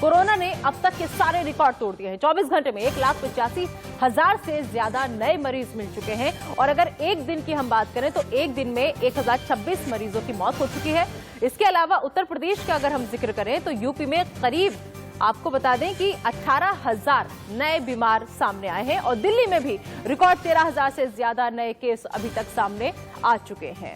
Corona ने अब तक के सारे रिकॉर्ड तोड़ दिए हैं। 24 घंटे में 1,85,000 से ज्यादा नए मरीज मिल चुके हैं और अगर एक दिन की हम बात करें तो एक दिन में 1,026 मरीजों की मौत हो चुकी है। इसके अलावा उत्तर प्रदेश का अगर हम जिक्र करें तो यूपी में करीब आपको बता दें कि 18,000 नए बीमार सामने आए हैं और दिल्ली में भी रिकॉर्ड 13,000 से ज्यादा नए केस अभी तक सामने आ चुके हैं।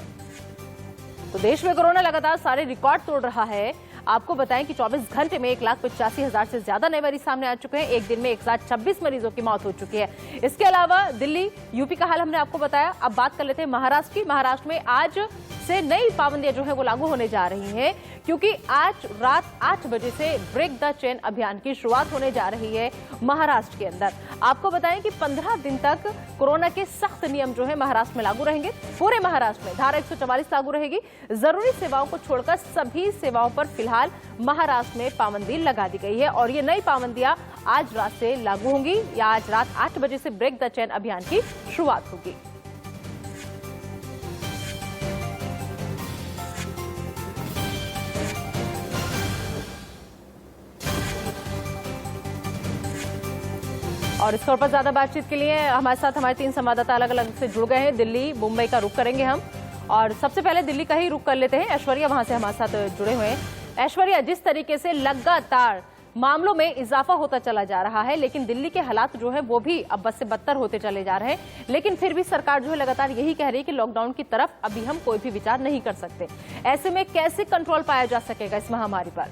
तो देश में कोरोना लगातार सारे रिकॉर्ड तोड़ रहा है। आपको बताएं कि 24 घंटे में 1,85,000 से ज्यादा नए मरीज सामने आ चुके हैं। एक दिन में 1,026 मरीजों की मौत हो चुकी है। इसके अलावा दिल्ली, यूपी का हाल हमने आपको बताया। अब बात कर लेते हैं महाराष्ट्र की। महाराष्ट्र में आज से नई पाबंदियां जो है वो लागू होने जा रही हैं, क्योंकि आज रात 8 बजे से ब्रेक द चेन अभियान की शुरुआत होने जा रही है महाराष्ट्र के अंदर। आपको बताएं कि 15 दिन तक कोरोना के सख्त नियम जो है महाराष्ट्र में लागू रहेंगे। पूरे महाराष्ट्र में धारा 144 लागू रहेगी। जरूरी सेवाओं को छोड़कर सभी सेवाओं पर फिलहाल महाराष्ट्र में पाबंदी लगा दी गई है और ये नई पाबंदियां आज रात से लागू होंगी या आज रात 8 बजे से ब्रेक द चेन अभियान की शुरुआत होगी। और इस पर ज्यादा बातचीत के लिए हमारे साथ हमारे 3 संवाददाता अलग अलग से जुड़ गए हैं। दिल्ली, मुंबई का रुख करेंगे हम और सबसे पहले दिल्ली का ही रुख कर लेते हैं। ऐश्वर्या वहां से हमारे साथ जुड़े हुए हैं। ऐश्वर्या, जिस तरीके से लगातार मामलों में इजाफा होता चला जा रहा है, लेकिन दिल्ली के हालात जो है वो भी अब बद से बदतर होते चले जा रहे हैं, लेकिन फिर भी सरकार जो है लगातार यही कह रही है कि लॉकडाउन की तरफ अभी हम कोई भी विचार नहीं कर सकते। ऐसे में कैसे कंट्रोल पाया जा सकेगा इस महामारी पर?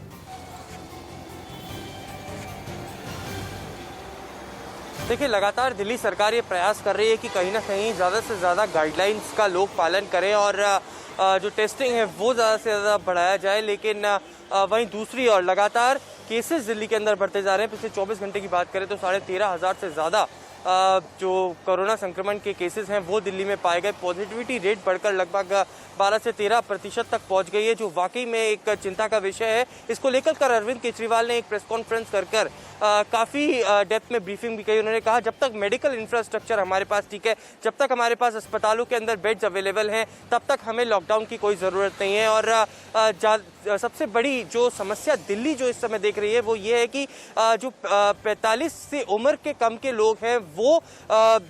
देखिए, लगातार दिल्ली सरकार ये प्रयास कर रही है कि कहीं ना कहीं ज़्यादा से ज़्यादा गाइडलाइंस का लोग पालन करें और जो टेस्टिंग है वो ज़्यादा से ज़्यादा बढ़ाया जाए। लेकिन वहीं दूसरी ओर लगातार केसेस दिल्ली के अंदर बढ़ते जा रहे हैं। पिछले 24 घंटे की बात करें तो 13,500 से ज़्यादा जो कोरोना संक्रमण के केसेस हैं वो दिल्ली में पाए गए। पॉजिटिविटी रेट बढ़कर लगभग 12 से 13% तक पहुंच गई है, जो वाकई में एक चिंता का विषय है। इसको लेकर अरविंद केजरीवाल ने एक प्रेस कॉन्फ्रेंस कर काफ़ी डेप्थ में ब्रीफिंग भी की। उन्होंने कहा जब तक मेडिकल इंफ्रास्ट्रक्चर हमारे पास ठीक है, जब तक हमारे पास अस्पतालों के अंदर बेड्स अवेलेबल हैं, तब तक हमें लॉकडाउन की कोई ज़रूरत नहीं है। और सबसे बड़ी जो समस्या दिल्ली जो इस समय देख रही है वो ये है कि जो 45 से उम्र के कम के लोग हैं वो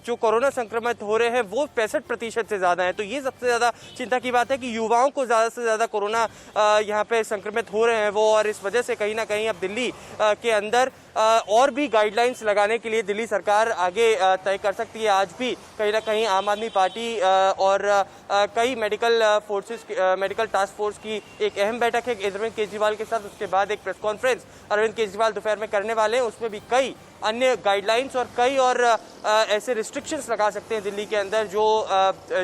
जो कोरोना संक्रमित हो रहे हैं वो 65% से ज़्यादा है। तो ये सबसे ज़्यादा चिंता की बात है कि युवाओं को ज़्यादा से ज़्यादा कोरोना यहाँ पे संक्रमित हो रहे हैं वो, और इस वजह से कहीं ना कहीं अब दिल्ली के अंदर और भी गाइडलाइंस लगाने के लिए दिल्ली सरकार आगे तय कर सकती है। आज भी कहीं ना कहीं आम आदमी पार्टी और कई मेडिकल टास्क फोर्स की एक अहम बैठक है अरविंद केजरीवाल के साथ। उसके बाद एक प्रेस कॉन्फ्रेंस अरविंद केजरीवाल दोपहर में करने वाले हैं। उसमें भी कई अन्य गाइडलाइंस और कई और ऐसे रिस्ट्रिक्शंस लगा सकते हैं दिल्ली के अंदर जो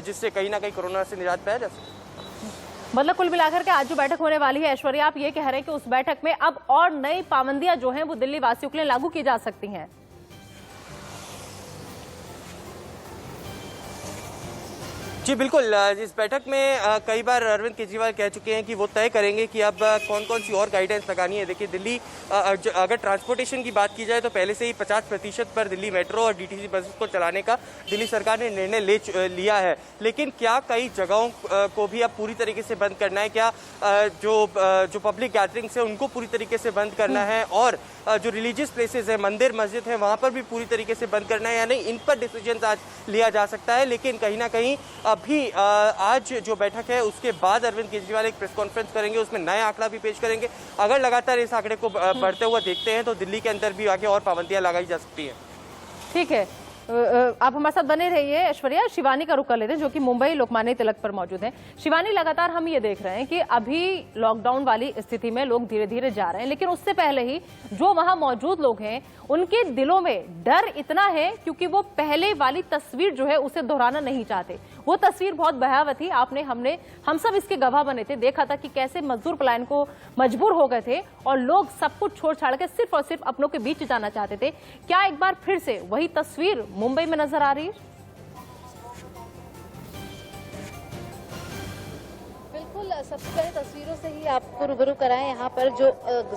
जिससे कहीं ना कहीं कोरोना से निजात पाया जा सके। मतलब कुल मिलाकर के आज जो बैठक होने वाली है, ऐश्वर्या, आप ये कह रहे हैं कि उस बैठक में अब और नई पाबंदियां जो हैं वो दिल्ली वासियों के लिए लागू की जा सकती हैं? जी बिल्कुल। इस बैठक में कई बार अरविंद केजरीवाल कह चुके हैं कि वो तय करेंगे कि अब कौन कौन सी और गाइडेंस लगानी है। देखिए, दिल्ली अगर ट्रांसपोर्टेशन की बात की जाए तो पहले से ही 50% पर दिल्ली मेट्रो और डीटीसी बसेस को चलाने का दिल्ली सरकार ने निर्णय लिया है। लेकिन क्या कई जगहों को भी अब पूरी तरीके से बंद करना है? क्या जो पब्लिक गैदरिंग्स है उनको पूरी तरीके से बंद करना है? और जो रिलीजियस प्लेसेस है, मंदिर मस्जिद है, वहाँ पर भी पूरी तरीके से बंद करना है या नहीं? इन पर डिसीजन आज लिया जा सकता है। लेकिन कहीं ना कहीं अभी आज जो बैठक है उसके बाद अरविंद केजरीवाल एक प्रेस कॉन्फ्रेंस करेंगे, उसमें नया आंकड़ा भी पेश करेंगे। अगर लगातार इस आंकड़े को बढ़ते हुए देखते हैं तो दिल्ली के अंदर भी आगे और पाबंदियां लगाई जा सकती हैं। ठीक है, आप हमारे साथ बने रहिए। ऐश्वर्या, शिवानी का रुख कर लेते हैं जो कि मुंबई लोकमान्य तिलक पर मौजूद हैं। शिवानी, लगातार हम ये देख रहे हैं कि अभी लॉकडाउन वाली स्थिति में लोग धीरे धीरे जा रहे हैं, लेकिन उससे पहले ही जो वहां मौजूद लोग हैं उनके दिलों में डर इतना है क्योंकि वो पहले वाली तस्वीर जो है उसे दोहराना नहीं चाहते। वो तस्वीर बहुत भयावह थी। हम सब इसके गवाह बने थे। देखा था कि कैसे मजदूर पलायन को मजबूर हो गए थे और लोग सब कुछ छोड़ छाड़ के सिर्फ और सिर्फ अपनों के बीच जाना चाहते थे। क्या एक बार फिर से वही तस्वीर मुंबई में नजर आ रही है? बिल्कुल सबसे पहले तस्वीरों से ही आपको रूबरू कराएं। यहाँ पर जो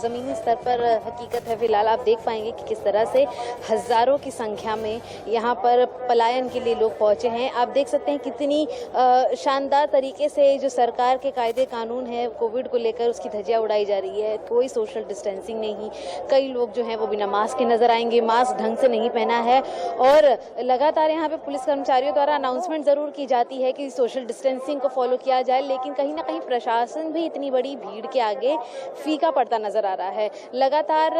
जमीनी स्तर पर हकीकत है, फिलहाल आप देख पाएंगे कि किस तरह से हजारों की संख्या में यहाँ पर पलायन के लिए लोग पहुंचे हैं। आप देख सकते हैं कितनी शानदार तरीके से जो सरकार के कायदे कानून है कोविड को लेकर उसकी धज्जियां उड़ाई जा रही है। कोई सोशल डिस्टेंसिंग नहीं, कई लोग जो हैं वो बिना मास्क के नजर आएंगे, मास्क ढंग से नहीं पहना है और लगातार यहाँ पे पुलिस कर्मचारियों द्वारा अनाउंसमेंट जरूर की जाती है कि सोशल डिस्टेंसिंग को फॉलो किया जाए, लेकिन कहीं ना कहीं प्रशासन भी इतनी बड़ी भीड़ के आगे फीका पड़ता नजर आ रहा है। लगातार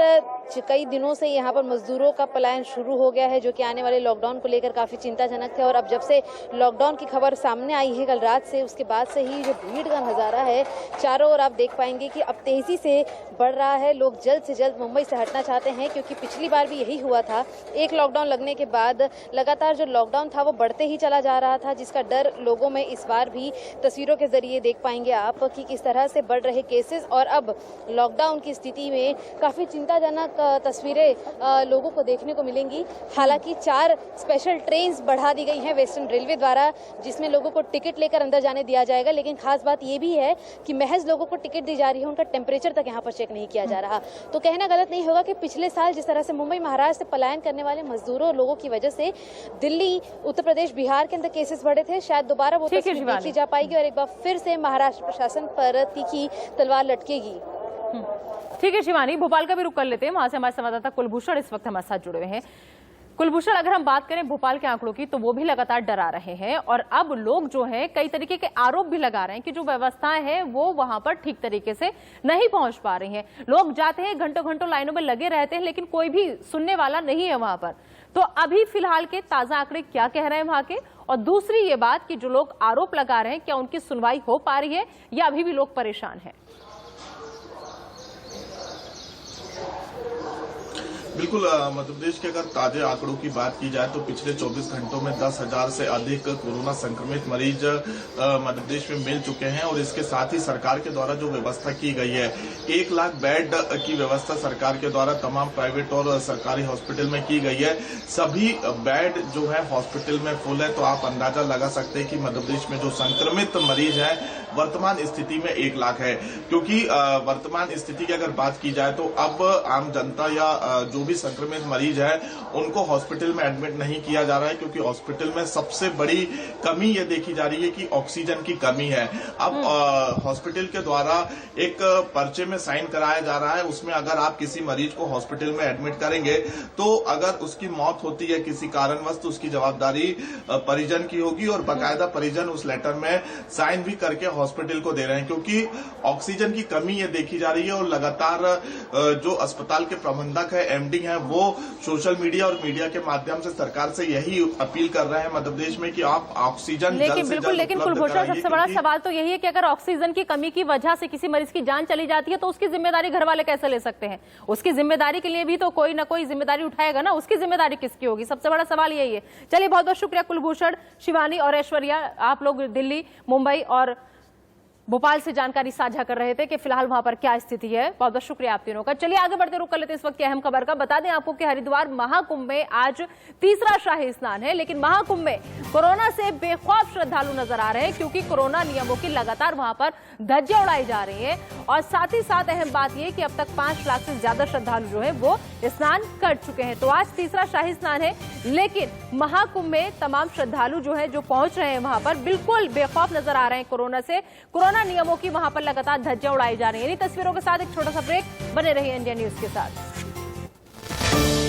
कई दिनों से यहाँ पर मजदूरों का पलायन शुरू हो गया है, जो कि आने वाले लॉकडाउन को लेकर काफी चिंताजनक थे और अब जब से लॉकडाउन की खबर सामने आई है कल रात से, उसके बाद से ही जो भीड़ का नजारा है चारों ओर आप देख पाएंगे कि अब तेजी से बढ़ रहा है। लोग जल्द से जल्द मुंबई से हटना चाहते हैं, क्योंकि पिछली बार भी यही हुआ था। एक लॉकडाउन लगने के बाद लगातार जो लॉकडाउन था वो बढ़ते ही चला जा रहा था, जिसका डर लोगों में इस बार भी तस्वीरों के जरिए देख पाएंगे आप कि किस तरह से बढ़ रहे केसेस और अब लॉकडाउन की स्थिति में काफी चिंताजनक तस्वीरें लोगों को देखने को मिलेंगी। हालांकि 4 स्पेशल ट्रेन बढ़ा दी गई हैं वेस्टर्न रेलवे द्वारा, जिसमें लोगों को टिकट लेकर अंदर जाने दिया जाएगा, लेकिन खास बात यह भी है कि महज लोगों को टिकट दी जा रही है, उनका टेम्परेचर तक यहाँ पर चेक नहीं किया जा रहा। तो कहना गलत नहीं होगा कि पिछले साल जिस तरह से मुंबई महाराष्ट्र से पलायन करने वाले मजदूरों लोगों की वजह से दिल्ली, उत्तर प्रदेश, बिहार के अंदर केसेस बढ़े थे, शायद दोबारा वो तस्वीर देखी जा पाएगी और एक बार फिर से महाराष्ट्र प्रशासन पर तीखी तलवार लटकेगी। ठीक है शिवानी, भोपाल का भी रुख कर लेते हैं। वहां से हमारे संवाददाता कुलभूषण इस वक्त हमारे साथ जुड़े हुए हैं। कुलभूषण, अगर हम बात करें भोपाल के आंकड़ों की तो वो भी लगातार डरा रहे हैं और अब लोग जो हैं कई तरीके के आरोप भी लगा रहे हैं कि जो व्यवस्थाएं हैं वो वहां पर ठीक तरीके से नहीं पहुंच पा रही हैं। लोग जाते हैं, घंटों घंटों लाइनों में लगे रहते हैं, लेकिन कोई भी सुनने वाला नहीं है वहां पर। तो अभी फिलहाल के ताजा आंकड़े क्या कह रहे हैं वहां के? और दूसरी ये बात कि जो लोग आरोप लगा रहे हैं, क्या उनकी सुनवाई हो पा रही है या अभी भी लोग परेशान हैं? बिल्कुल, मध्य प्रदेश के अगर ताजे आंकड़ों की बात की जाए तो पिछले 24 घंटों में 10,000 से अधिक कोरोना संक्रमित मरीज मध्य प्रदेश में मिल चुके हैं और इसके साथ ही सरकार के द्वारा जो व्यवस्था की गई है, 1 लाख बेड की व्यवस्था सरकार के द्वारा तमाम प्राइवेट और सरकारी हॉस्पिटल में की गई है। सभी बेड जो है हॉस्पिटल में फुल है, तो आप अंदाजा लगा सकते हैं कि मध्य प्रदेश में जो संक्रमित मरीज है वर्तमान स्थिति में 1 लाख है। क्योंकि वर्तमान स्थिति की अगर बात की जाए तो अब आम जनता या जो भी संक्रमित मरीज है उनको हॉस्पिटल में एडमिट नहीं किया जा रहा है, क्योंकि हॉस्पिटल में सबसे बड़ी कमी ये देखी जा रही है कि ऑक्सीजन की कमी है। अब हॉस्पिटल के द्वारा एक पर्चे में साइन कराया जा रहा है, उसमें अगर आप किसी मरीज को हॉस्पिटल में एडमिट करेंगे तो अगर उसकी मौत होती है किसी कारणवश तो उसकी जवाबदारी परिजन की होगी और बाकायदा परिजन उस लेटर में साइन भी करके हॉस्पिटल को दे रहे हैं, क्योंकि ऑक्सीजन की कमी ये देखी जा रही है। और लगातार जो अस्पताल के प्रबंधक है, एमडी है, वो सोशल मीडिया और मीडिया के माध्यम से सरकार से यही अपील कर रहे हैं मध्य प्रदेश में कि आप ऑक्सीजन लेकिन कुलभूषण, सबसे बड़ा सवाल तो यही है कि अगर ऑक्सीजन की कमी की वजह से किसी मरीज की जान चली जाती है तो उसकी जिम्मेदारी घर वाले कैसे ले सकते हैं? उसकी जिम्मेदारी के लिए भी तो कोई ना कोई जिम्मेदारी उठाएगा ना, उसकी जिम्मेदारी किसकी होगी? सबसे बड़ा सवाल यही है। चलिए, बहुत बहुत शुक्रिया कुलभूषण, शिवानी और ऐश्वर्या, आप लोग दिल्ली, मुंबई और भोपाल से जानकारी साझा कर रहे थे कि फिलहाल वहां पर क्या स्थिति है। बहुत बहुत शुक्रिया आप तीनों का। चलिए आगे बढ़ते रुक कर लेते हैं इस वक्त की अहम खबर का। बता दें आपको कि हरिद्वार महाकुंभ में आज तीसरा शाही स्नान है, लेकिन महाकुंभ में कोरोना से बेखौफ श्रद्धालु नजर आ रहे हैं, क्योंकि कोरोना नियमों की लगातार वहां पर धज्जियां उड़ाई जा रही है। और साथ ही साथ अहम बात यह कि अब तक 5 लाख से ज्यादा श्रद्धालु जो है वो स्नान कर चुके हैं। तो आज तीसरा शाही स्नान है, लेकिन महाकुंभ में तमाम श्रद्धालु जो है जो पहुंच रहे हैं वहां पर बिल्कुल बेखौफ नजर आ रहे हैं कोरोना से। कोरोना नियमों की वहां पर लगातार धज्जियां उड़ाई जा रही है। इन तस्वीरों के साथ एक छोटा सा ब्रेक, बने रहिए इंडिया न्यूज के साथ।